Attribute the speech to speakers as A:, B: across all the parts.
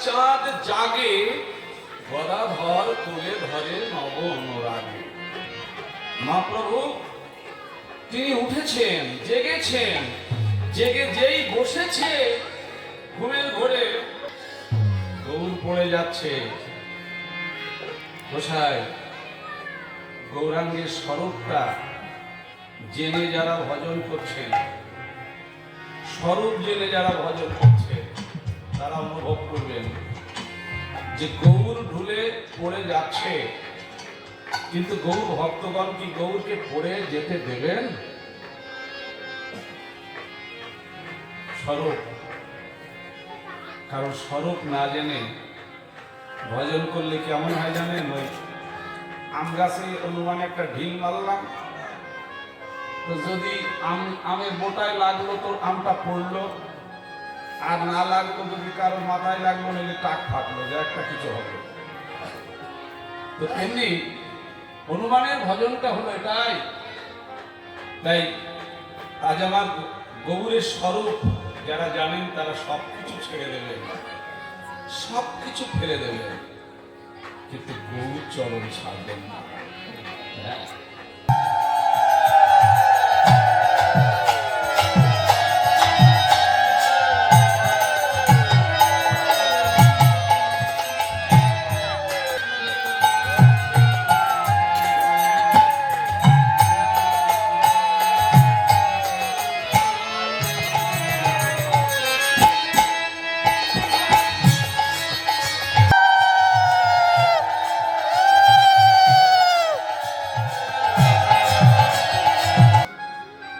A: চাঁদ জাগে গদাধর তুলে ধরে নব অনুরাগে। মহাপ্রভু তিনি উঠেছেন, জেগেছেন, জেগে যেই বসেছে ঘুমের ঘোরে গৌর পড়ে যাচ্ছে। গোসাই গৌরাঙ্গের স্বরূপটা জেনে যারা ভজন করছেন, স্বরূপ জেনে যারা ভজন করছে তারা অনুভব করবেন যে গৌর ঢুলে পড়ে যাচ্ছে, কিন্তু গৌর ভক্তগণ কি গৌরকে পড়ে যেতে দেবেন? স্বরূপ, কারণ স্বরূপ না জেনে ভজন করলে কেমন হয় জানেন? ওই আম গাছে অনুমানে একটা ঢিল মারলাম, তো যদি আমের বোটায় লাগলো তো আমটা পড়লো, আর না লাগলো যদি কারো মাথায় লাগলো নাহলে টাক ফাটলো, যে একটা কিছু হবে। তো এমনি হনুমানের ভজনটা হলো এটাই। তাই আজ আমার গৌরের স্বরূপ যারা জানেন তারা সবকিছু ছেড়ে দেবেন, সবকিছু ফেলে দেবেন, কিন্তু গৌর চরণ ছাড়বেন না। হ্যাঁ,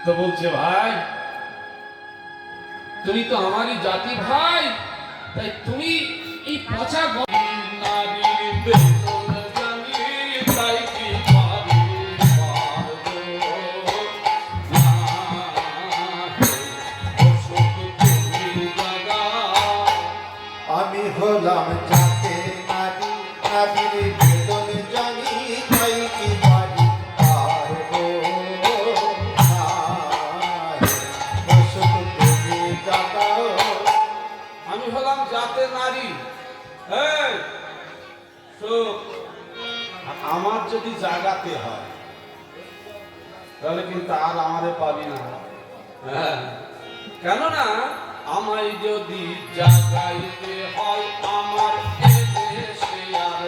A: তো বলছে ভাই তুমি তো আমারই জাতি ভাই, তাই তুমি এই পচা
B: আমি হলাম যাতে নারী নারীর বেদন জানি, তাই কি পারি পারবো তুমি জাগাও।
A: আমি হলাম জাতে নারী, আমার যদি জাগাতে হয় তাহলে কিন্তু আর আমারে পাবি না। হ্যাঁ, কেননা আমায় যদি জাগাইতে হয় আমার এদেশে আর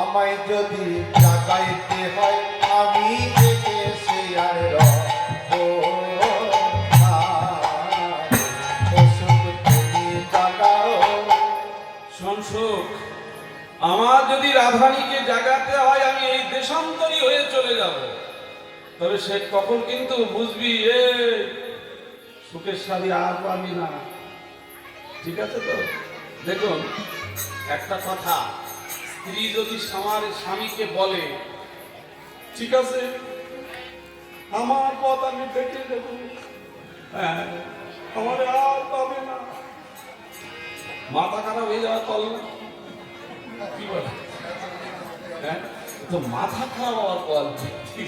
B: আমায় যদি জাগাইতে হয় আমি এদেশে আর
A: সংসুখ, আমার যদি রাধানীকে জাগাতে হয় আমি এই দেশান্তরী হয়ে চলে যাব, তবে সে তখন কিন্তু বুঝবি এ সুখের শাড়ি আর পাবি না। ঠিক আছে তো? দেখুন একটা কথা, স্ত্রী যদি স্বামীকে বলে ঠিক আছে আমার পথ আমি দেখে দেব, হ্যাঁ আমার আর পাবে না, মাথা খারাপ হয়ে যাওয়ার কল না, কি বলে? হ্যাঁ, তো মাথা খারাপ হওয়ার পর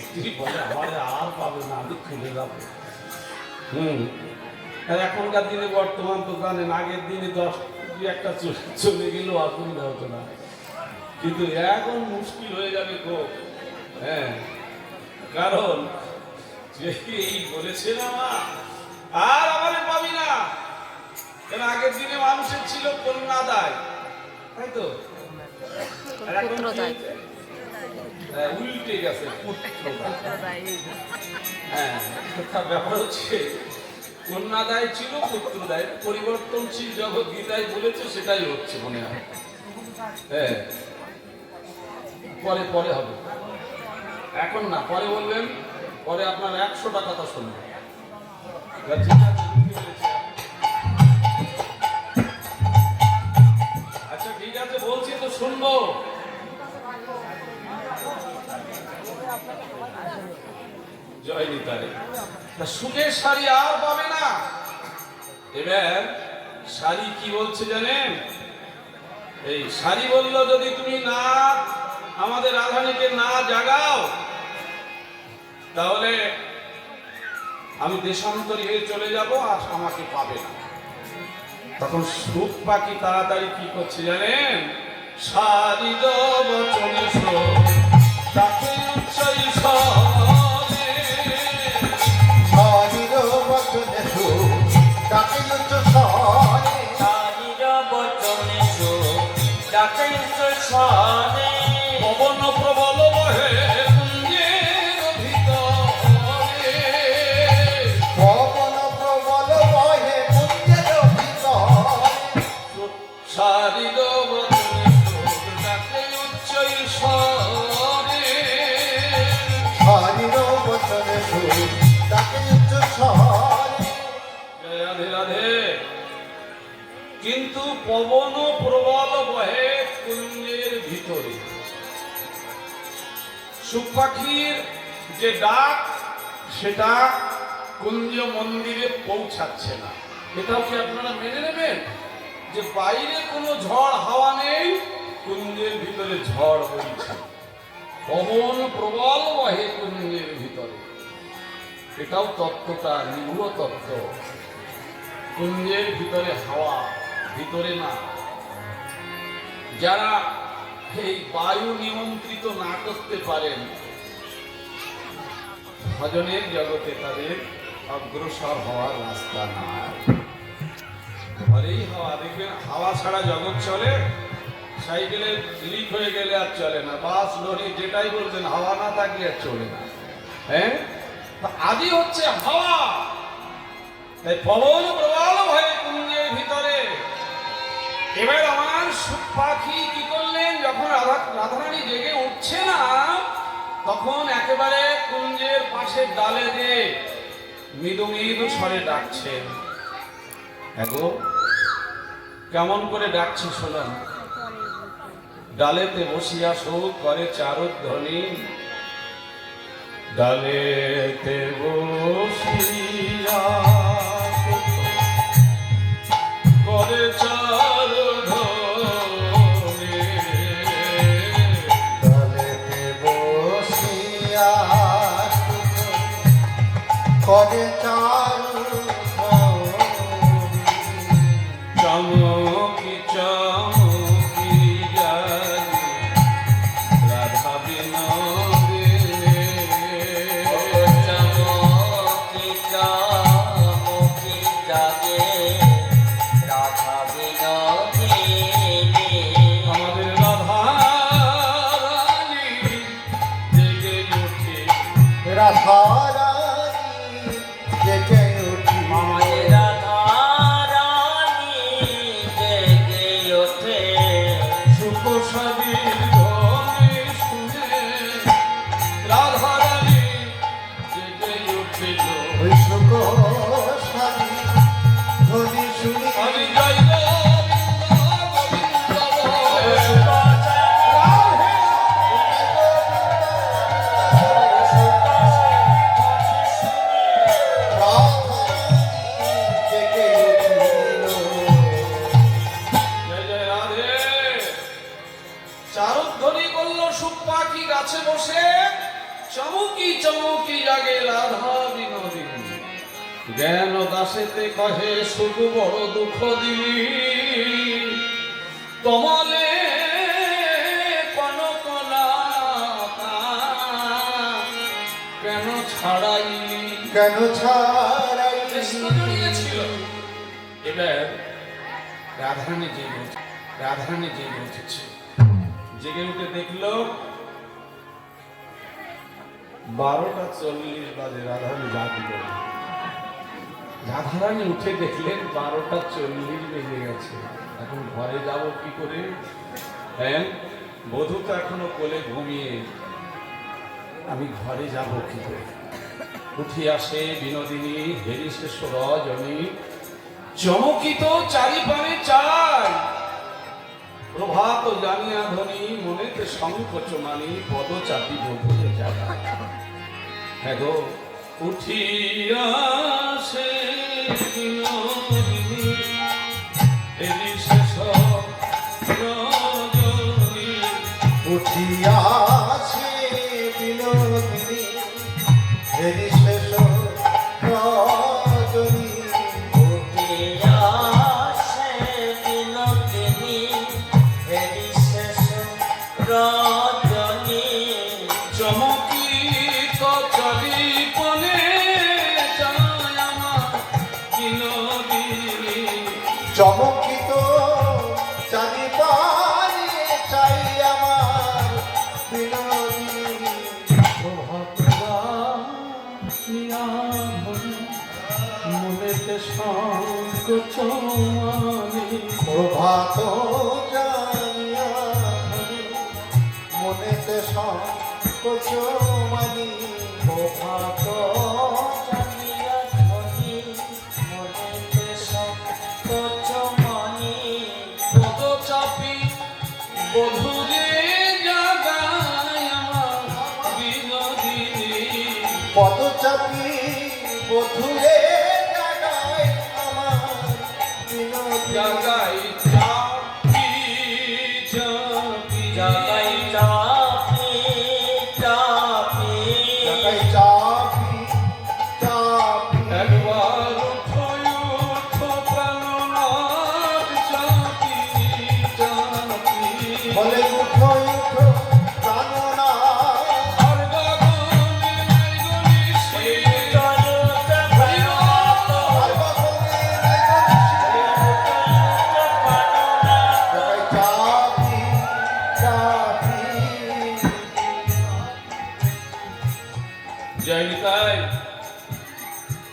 A: স্ত্রী বলে আমার আর পাবে না, আমি চলে যাবো। আর এখনকার দিনে বর্তমান তো জানেন, আগের দিনে 10-একটা চলে গেলেও অসুবিধা হতো না, কিন্তু এখন মুশকিল হয়ে যাবে খুব। হ্যাঁ, কারণ যে এই বলেছে না মা আর আমারে পাবি না, কেন আগের দিনে মানুষের ছিল কন্যাদায়, তাই তো? উল্টে গেছে পুত্রদায়। হ্যাঁ, ব্যাপার হচ্ছে কন্যাদায় ছিল পুত্রদায়, পরিবর্তনশীল জগৎ গীতায় বলেছে, সেটাই হচ্ছে মনে হয়। হ্যাঁ, পরে পরে হবে, এখন না, পরে বলবেন, পরে আপনার 100টা কথা শুনবেন। আচ্ছা ঠিক আছে, বলছি তো শুনবো। জয় নিতারে। সুখের শাড়ি আর পাবে না। এবার শাড়ি কি বলছে জানেন? এই শাড়ি বলল যদি তুমি না আমাদের রাধানীকে না জাগাও তাহলে আমি দেশান্তরী হয়ে চলে যাব, আর আমাকে পাবে না। তখন সুখ পাখি তাড়াতাড়ি কি করছে জানেন? সারিদ বচনে তাকে উচ্চই স্বরে,
B: হরির বচনে ডাকে উচ্চ স্বরে,
C: হরির বচনে ডাকে উচ্চ স্বরে,
A: পবন প্রবল বহে কুঞ্জের ভিতরে,
B: পবন প্রবল বহে কুঞ্জের ভিতরে,
A: সারিদ বচনে তাকে উচ্চই স্বরে।
B: হরির বচনে ডাকে উচ্চ স্বরে।
A: রাধে রাধে। কিন্তু পবন প্রবল বহে কুঞ্জের ভিতরে, সুখ পাখির যে ডাক সেটা কুঞ্জ মন্দিরে পৌঁছাচ্ছে না। এটাও কি আপনারা মেনে নেবেন যে বাইরে কোনো ঝড় হাওয়া নেই, কুঞ্জের ভিতরে ঝড় বইছে, পবন প্রবল বহে কুঞ্জের ভিতরে? এটাও তত্ত্বটা নিগূঢ় তত্ত্ব। কুঞ্জের ভিতরে হাওয়া, ভিতরে না। যারা এই বায়ু নিয়ন্ত্রিত না করতে পারেন, ভজনের জগতে তাদের অগ্রসর হওয়ার রাস্তা নাই। ঘরেই হাওয়া, দেখবেন হাওয়া ছাড়া জগৎ চলে। সাইকেলে লিক হয়ে গেলে আর চলে না, বাস লরি যেটাই বলছেন, হাওয়া না থাকলে আর চলে না। হ্যাঁ, আদি হচ্ছে হাওয়া। তাই পবন প্রবল ভয়ে কুঞ্জের ভিতরে। এবার আমার সুখ পাখি কি করলেন? যখন রাধারানী জেগে উঠছে না, তখন একেবারে কুঞ্জের পাশের ডালে দিয়ে মৃদু মৃদু স্বরে ডাকছেন। এগো, কেমন করে ডাকছে শোনান। ডালেতে বসিয়া সুখ করে চারুধ্বনি, ডালেতে বসিয়া করে চারুধ্বনি,
B: ডালেতে বসিয়া করে
A: চমকি চমকি যায় রাধা বিনোদিনী,
C: চমকি চমকি জাগে রাধা বিনোদিনী।
A: আমাদের রাধা রানী জেগে উঠে,
B: রাধারানী জেগে উঠি,
C: আমাদের রাধা রানী জেগে ওঠে,
A: সুখ সাদির ধ্বনি শুনে রাধা রানী জেগে উঠিল।
B: ওই সুখ সারি ধ্বনি শুনি,
A: আমি জয় গোবিন্দ গোবিন্দ বলে রাধে
B: রাধারানী জেগে উঠিল।
A: জয় জয় রাধে। চারুধ্বনি করল সুখ পাখি গাছে বসে, চমকি চমকি জাগে রাধা বিনোদিনী। জ্ঞান দাসেতে কহে সুখ বড় দুঃখ দিলি, কমলে কনকনা কেন ছাড়াইলি?
B: কেন ছাড়াই
A: কৃষ্ণ জড়িয়েছিল। এবার রাধারানী জেগে উঠেছে। জেগে উঠে দেখলো 12:40 বাজে। রাধারানী জাগল। রাধারানী উঠে দেখলেন 12:40 বেজে গেছে। এখন ঘরে যাব কি করে? হ্যাঁ, বধূ তো এখনো কোলে ঘুমিয়ে, আমি ঘরে যাব কি করে? উঠি আসে বিনোদিনী, হেরি শেষ রজনী, চমকিত চারিপানে চাই, প্রভাত জানিয়া ধ্বনি, মনেতে সংকোচ মানি, পদ চাপি বধূরে জাগা। হ্যাঁ গো, উঠিয়া আসে বিনোদিনী, হেরি শেষ রজনী,
B: উঠিয়াছে বিনোদিনী, হেরি শেষ
A: নিয়া ধরে মনেতে সংকোচ মানি
B: প্রভাত জানিয়া ধরে মনেতে সংকোচ মানি
C: প্রভাত জানিয়া ধরি মনেতে সংকোচ মানি
A: পদ চাপি বধুরে জাগায় আমার বিনোদিনী
B: পদচাপী বধুরে জাগায় আমার বিনোদিনী
A: জাগাই চাপি চাপি
C: জাগাই চাপি চাপি
B: জাগায় চাপি চাপি
A: একবার উঠো উঠো প্রাণনাথ চাপি চাপি
B: বলে উঠো উঠো প্রাণনা
A: আর গগনে নাইগনিশি
C: জলতে প্রাণনাথ
B: আর বাবুরে নাইগনিশি
C: প্রাণনাথ
B: জাগায় চাপি চাপি
A: জয়নিতাই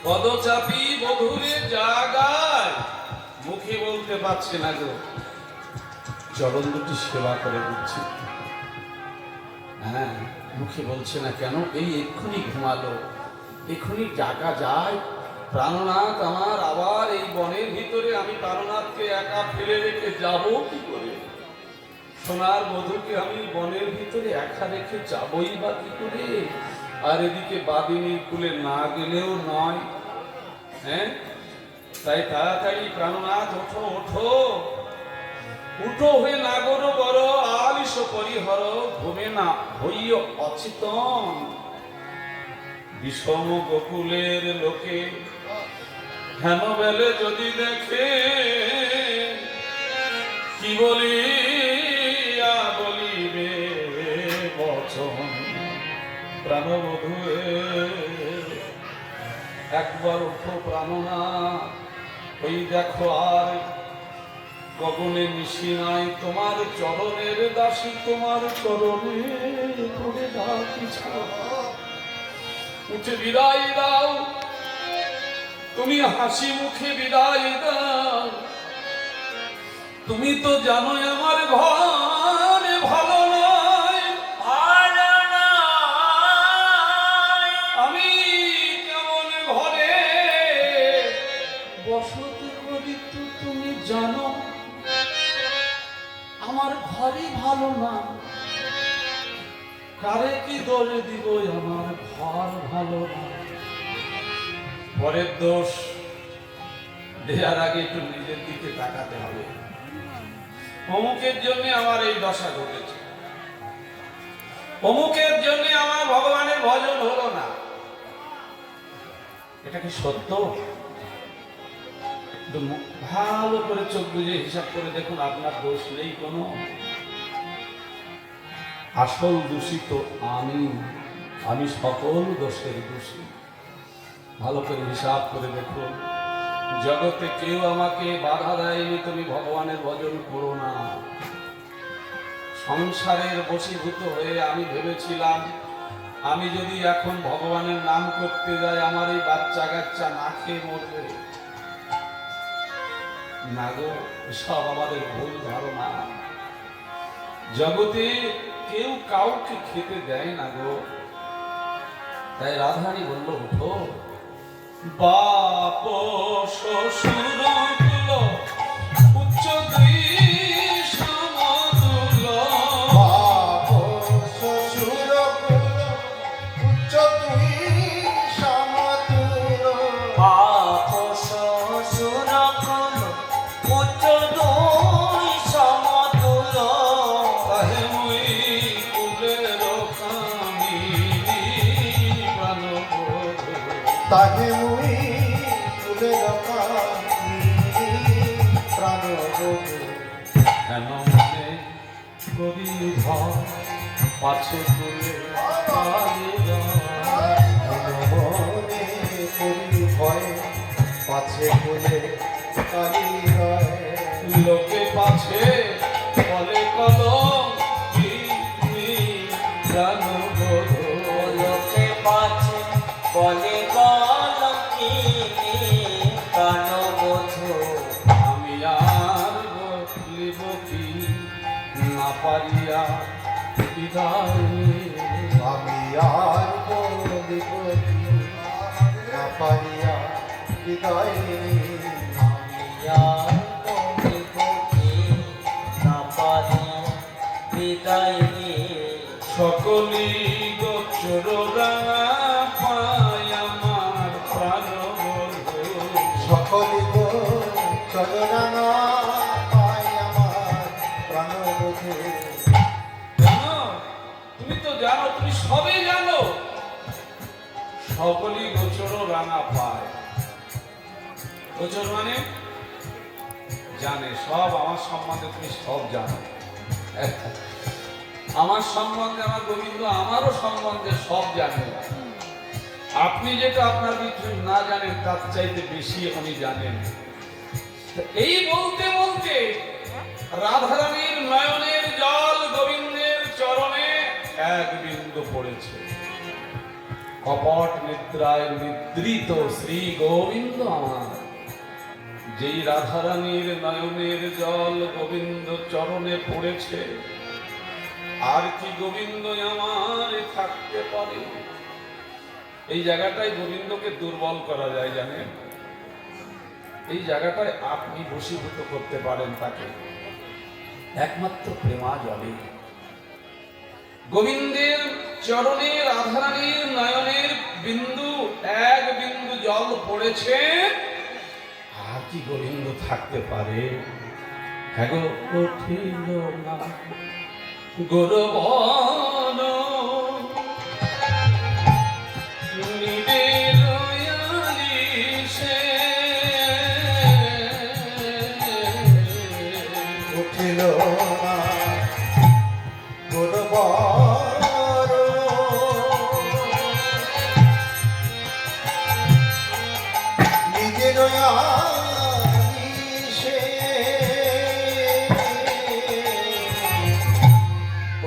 A: পদচাপি বধুরে জাগায় মুখে বলতে পারছে না গো চরণ দুটি সেবা করে দিচ্ছি হ্যাঁ মুখে বলছে না কেন এই এক্ষুনি ঘুমালো এক্ষুনি জাগা যায় প্রাণনাথ আমার আবার এই বনের ভিতরে আমি প্রাণনাথকে একা ফেলে রেখে যাব কি করে সোনার বধূকে আমি বনের ভিতরে একা রেখে যাবই বা কি করে আর এদিকে বাদিনীর কুলে না গেলেও নয় হ্যাঁ তাই তাড়াতাড়ি প্রাণনাথ ওঠো ওঠো উঠো হয়ে নাগর বড় আলিস পরিহর ঘুমে না হইয় অচেতন বিষম গোকুলের লোকে হেন বেলে যদি দেখে কি বলিয়া বলিবে বচন প্রাণবধূ একবার উঠো প্রাণনাথ ওই দেখো আর গগনে নিশি নাই তোমার চরণের দাসী তোমার চরণে পড়ে ডাকিছ উঠে বিদায় দাও তুমি হাসি মুখে বিদায় দাও তুমি তো জানো আমার ঘরে ভালো নয়
C: ভালো নয়
A: আমি কেমন ঘরে বসতি করি তো তুমি জানো আমার ঘরই ভালো না কারে কি দোষ দিব আমার ঘর ভালো না পরের দোষ দেওয়ার আগে একটু নিজের দিকে তাকাতে হবে অমুকের জন্য আমার এই দশা ঘটেছে অমুকের জন্য আমার ভগবানের ভজন হলো না এটা কি সত্য একটু ভালো করে চোখ বুঝে হিসাব করে দেখুন আপনার দোষ নেই কোনো আসল দূষিত আমি সকল দোষের দোষী ভালো করে হিসাব করে দেখুন জগতে কেউ আমাকে বাধা দেয়নি তুমি ভগবানের ভজন করো না সংসারের বশীভূত হয়ে আমি ভেবেছিলাম আমি যদি এখন ভগবানের নাম করতে যাই আমার এই বাচ্চা কাচ্চা না খেয়ে মরবে না গো সব আমাদের ভুল ধারণা জগতে কেউ কাউকে খেতে দেয় না গো তাই রাধারানী বলল উঠো বাপ শ্বশুর তুলো উচ্চ দুই সমতুল
B: বাপ শ্বশুর কুল উচ্চ তুই সমতুল
C: পাপ শ্বশুর কুল উচ্চ দুই সমতুল
A: তাহে মুই কুলের কামিনী প্রাণবোধ
B: তাহে মুই কুলের কামিনী প্রাণবোধ
A: কেন মনে করি ভয় পাছে তুলে পালি
B: মনে করি ভয় পাছে কুলে কালী হয়
A: লোকে পাছে বলে কলম প্রাণবোধ
C: লোকে পাছে বলে
B: পারিয়া হৃদয়
C: আমি আর করিব কি না পারি হৃদয়
A: সকলি গোচর রাঙা পায় আমার প্রাণ বন্ধু।
B: সকলি গো চরণা পাই আমার প্রাণবধূ।
A: জানো, তুমি তো জানো, তুমি সবই জানো। সকলি গোচর রাঙা পায়, গোচর মানে জানে সব। আমার সম্বন্ধে তুমি সব জানো, আমার সম্বন্ধে, আমার গোবিন্দ আমারও সম্বন্ধে সব জানে। আপনি যেটা আপনার কিছু না জানেন তার চাইতে বেশি উনি জানেন। এই বলতে বলতে রাধারানীর নয়নের জল গোবিন্দের চরণে এক বিন্দু পড়েছে। কপট নিদ্রায় নিদ্রিত শ্রী গোবিন্দ আমার। যেই রাধারানীর নয়নের জল গোবিন্দ চরণে পড়েছে, আর কি গোবিন্দ আমার থাকতে পারে? এই জায়গাটায় গোবিন্দকে দুর্বল করা যায়, জানেন? এই জায়গাটায় আপনি বশীভূত করতে পারেন তাকে একমাত্র প্রেমা জলে। গোবিন্দের চরণে রাধারানীর নয়নের বিন্দু, এক বিন্দু জল পড়েছে, আর কি গোবিন্দ থাকতে পারে? হ্যাঁ গো, উঠিল না গৌরবন নিবের আলিশে।
B: উঠিল না গুরুবর নিজের আলিশে।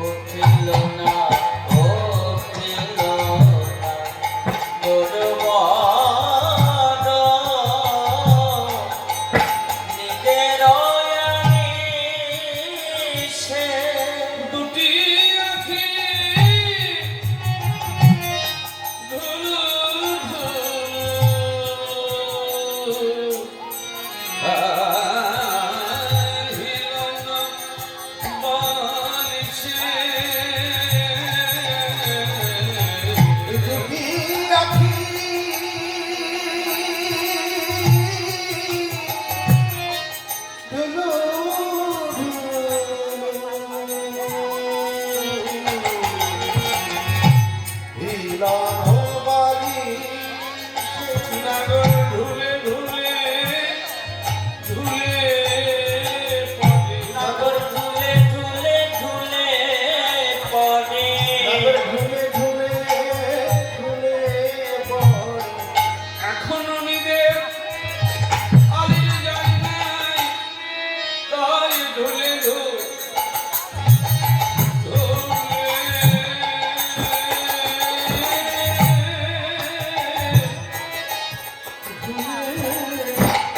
C: উঠিল না উঠিল না গৌরবর নিজের আলিশে।
A: দুটি আঁখি ধুলু ধুলু আহিল না বালিশে।
B: দুটি আঁখি ঢুলু হিলানো বালিশে।
A: নাগর ধুলে ধুলে ধুলে পড়ে।
C: নাগর ঝুলে ঝুলে ঝুলে পড়ে।
B: নাগর ঢুলে ঢুলে ঢুলে পড়ে।
A: এখনো নিজের আলির যাই নাই, তাই ধুলে ধুলে
B: ঢুলে ঢুলে ঢুলে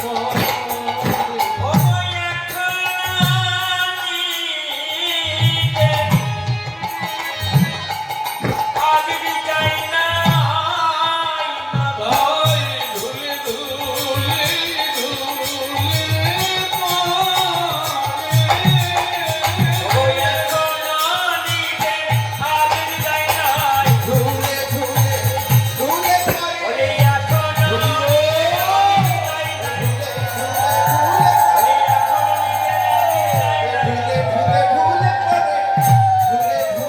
B: পড়ে। ঢুলে ঢুলে ঢুলে পড়ে। ঢুলে ঢুলে ঢুলে পড়ে। ঢুলে পড়ে।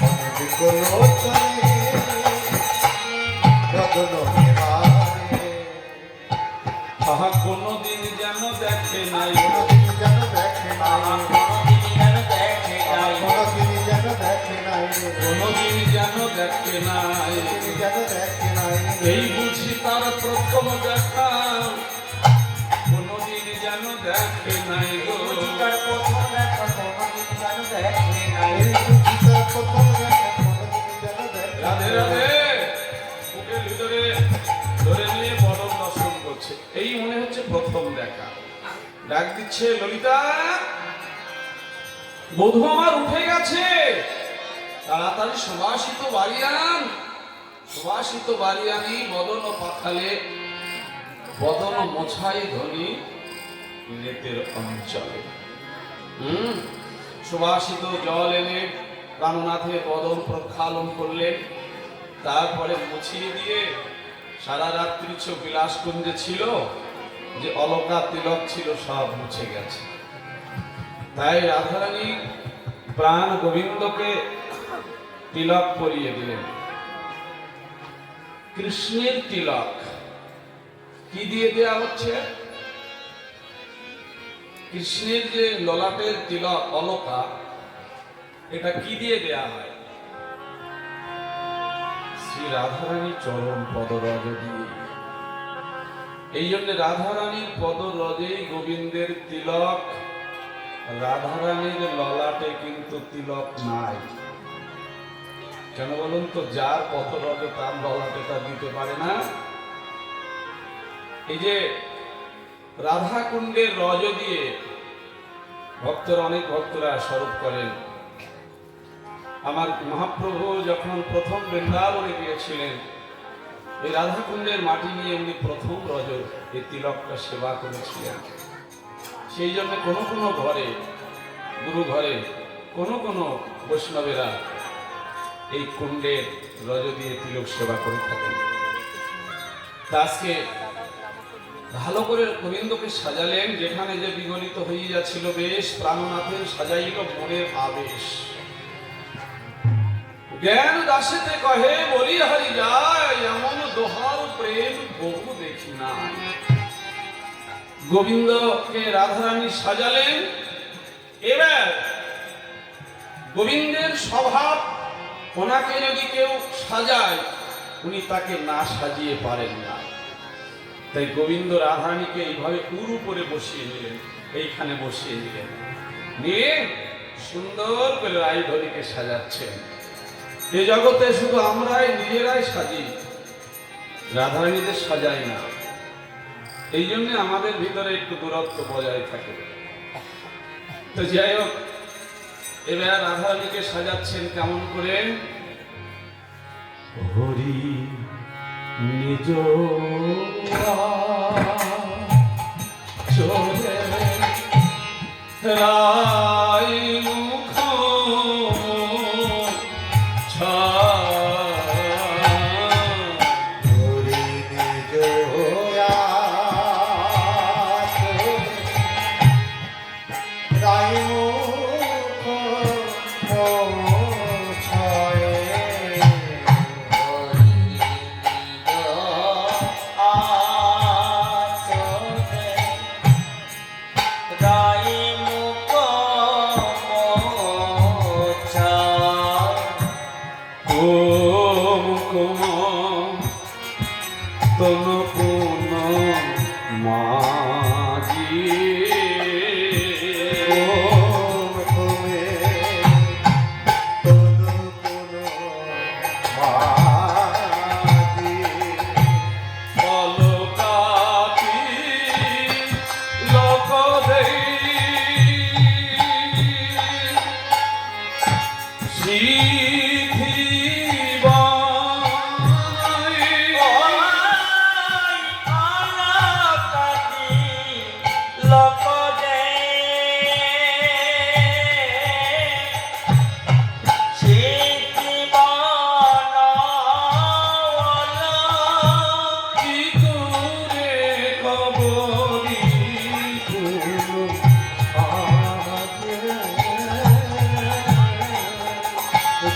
B: অনেক লোচনে রতন হেরারে।
A: কোনদিন যেন দেখে নাই,
B: কোনদিন যেন দেখে নাই। কোনদিন যেন দেখে নাই।
A: কোনদিন যেন দেখে নাই।
B: কোনদিন যেন দেখে নাই।
A: এই বুঝি তার প্রথম দেখা, কোনদিন যেন দেখে নাই গো।
B: এই বুঝি তার প্রথম দেখা।
A: ডাকছে, ললিতা বধূ আমার উঠে গেছে, তাড়াতাড়ি সুবাসিত বাড়ি আন। সুবাসিত বাড়ি আনি বদন পাখালে, বদন মোছাই ধনি নেতের অঞ্চলে। সুবাসিত জল এনে প্রাণনাথের বদন প্রক্ষালন করলেন, তারপরে মুছিয়ে দিয়ে সারা রাত্রি বিলাসকুঞ্জে ছিল যে অলকা তিলক ছিল সব মুছে গেছে। তাই রাধারানী প্রাণ গোবিন্দকে তিলক পরিয়ে দিলেন। কৃষ্ণের তিলক কি দিয়ে দেয়া হচ্ছে? কৃষ্ণের যে ললাটের তিলক অলকা, এটা কি দিয়ে দেয়া হয়? শ্রী রাধারানী চরণ পদরজ দিয়ে। এই জন্য রাধারানীর পদরজেই গোবিন্দের তিলক, রাধারানীর ললাটে কিন্তু তিলক নাই। কেন বলুন তো? যার পদরজ তার ললাটে তা দিতে পারে না। এই যে রাধা কুণ্ডের রজ দিয়ে ভক্তরা, অনেক ভক্তরা স্বরূপ করেন। আমার মহাপ্রভু যখন প্রথম বৃন্দাবনে গিয়েছিলেন, এই রাধা কুণ্ডের মাটি নিয়ে উনি প্রথম রজ এই তিলকটা সেবা করেছিলেন। সেই জন্য কোনো কোনো ঘরে, গুরু ঘরে কোনো কোনো বৈষ্ণবেরা এই কুণ্ডের রজ দিয়ে তিলক সেবা করে থাকেন। আজকে ভালো করে গোবিন্দকে সাজালেন, যেখানে যে বিগলিত হয়ে যাচ্ছিল বেশ, প্রাণনাথের সাজাইল মনের আবেশ। জ্ঞান দাসেতে কহে বলি হারি যায়, এমন দোহার প্রেম বহু দেখি না। গোবিন্দকে রাধারানী সাজালেন। এবার গোবিন্দের স্বভাব, ওনাকে যদি কেউ সাজায় উনি তাকে না সাজিয়ে পারেন না। তাই গোবিন্দ রাধারানীকে এইভাবে উর উপরে বসিয়ে নিলেন, এইখানে বসিয়ে নিলেন, নিয়ে সুন্দর করে রায়ধরীকে সাজাচ্ছেন। এই জগতে শুধু আমরাই নিজেরাই সাজি, রাধারানীদের সাজাই না। এই জন্য আমাদের ভিতরে একটু দূরত্ব বজায় থাকে। তো যাই হোক, এবার রাধারানীকে সাজাচ্ছেন কেমন করে? হরি নিজ চোরে রাই মুখ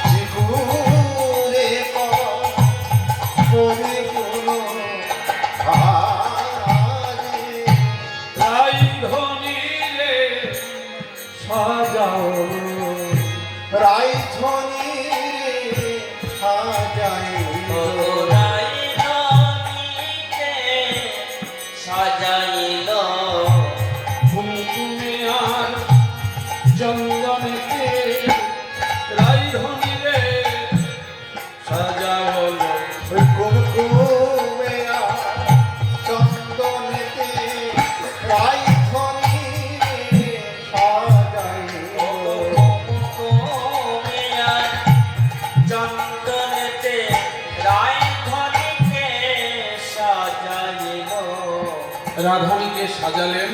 B: জীবন
A: রাধানীকে সাজালেন।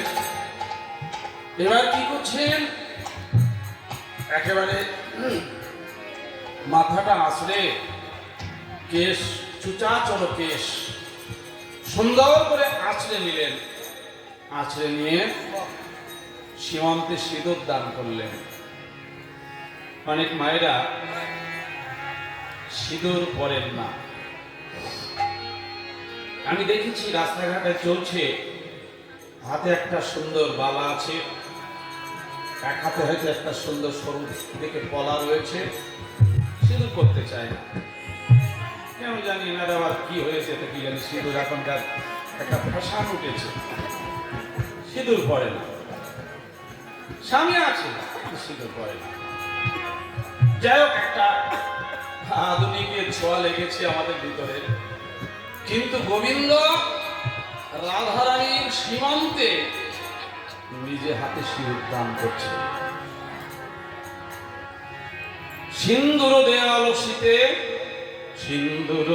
A: এবার কি করছেন, একেবারে মাথাটা আঁচড়ে কেশ, চুচাচর কেশ সুন্দর করে আঁচড়ে নিলেন। আঁচড়ে নিয়ে সীমান্তে সিঁদুর দান করলেন। অনেক মায়েরা সিঁদুর পরেন না। আমি দেখেছি রাস্তাঘাটে চলছে, হাতে একটা সুন্দর বালা আছে, এক হাতে হয়তো একটা সুন্দর সরু দেখে পলা রয়েছে, সিঁদুর করতে চায় না। কেন জানি না, আবার কি হয়েছে তো কি জানি, সিঁদুর এখনকার একটা ফ্যাশন উঠেছে, সিঁদুর পরে না। স্বামী আছে কিন্তু সিঁদুর পরে না। যাই হোক, একটা আধুনিকের ছোঁয়া লেগেছে আমাদের ভিতরে। কিন্তু গোবিন্দ রাধারানীর সীমান্তে নিজে হাতে সিঁদুর দান করছে। সিন্দুর দেয়াল শীতে, সিন্দুর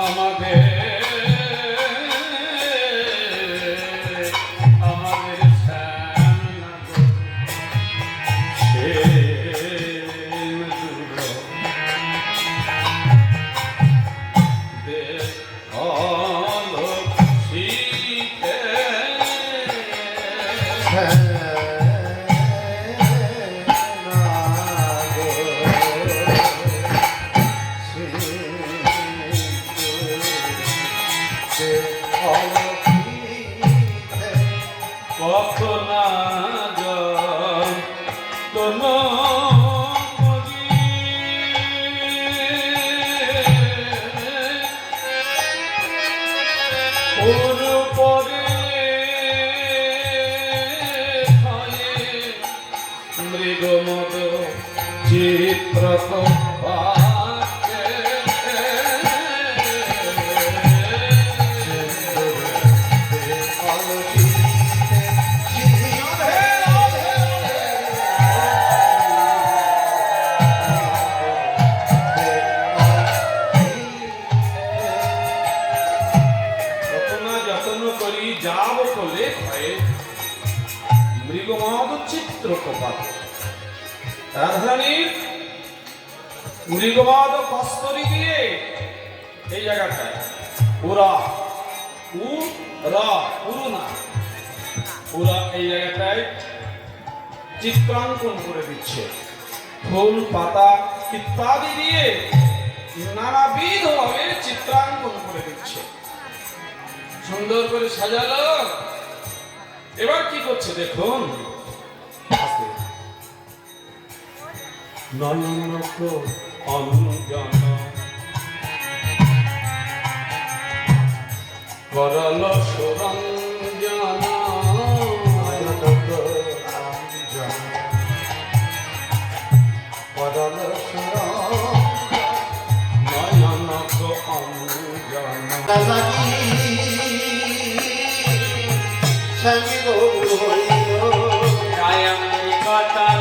A: আমাদের মৃগমদ চিত্র যাব করলে ভয়ে মৃগমদ চিত্রকপাত। রাধারানীর মৃগমদ কস্তরি দিয়ে এই জায়গাটায় পুরা পুরুনা পুরা এই জায়গাটায় চিত্রাঙ্কন করে দিচ্ছে। ফুল পাতা ইত্যাদি দিয়ে নানাবিধ ভাবে চিত্রাঙ্কন করে দিচ্ছে, সুন্দর করে সাজালো। এবার কি করছে দেখুন, নয়নক অঞ্জন করল সুরঞ্জন, করল নয়নক অঞ্জন
B: সঙ্গী গৌর হইল
C: কায়াম কথা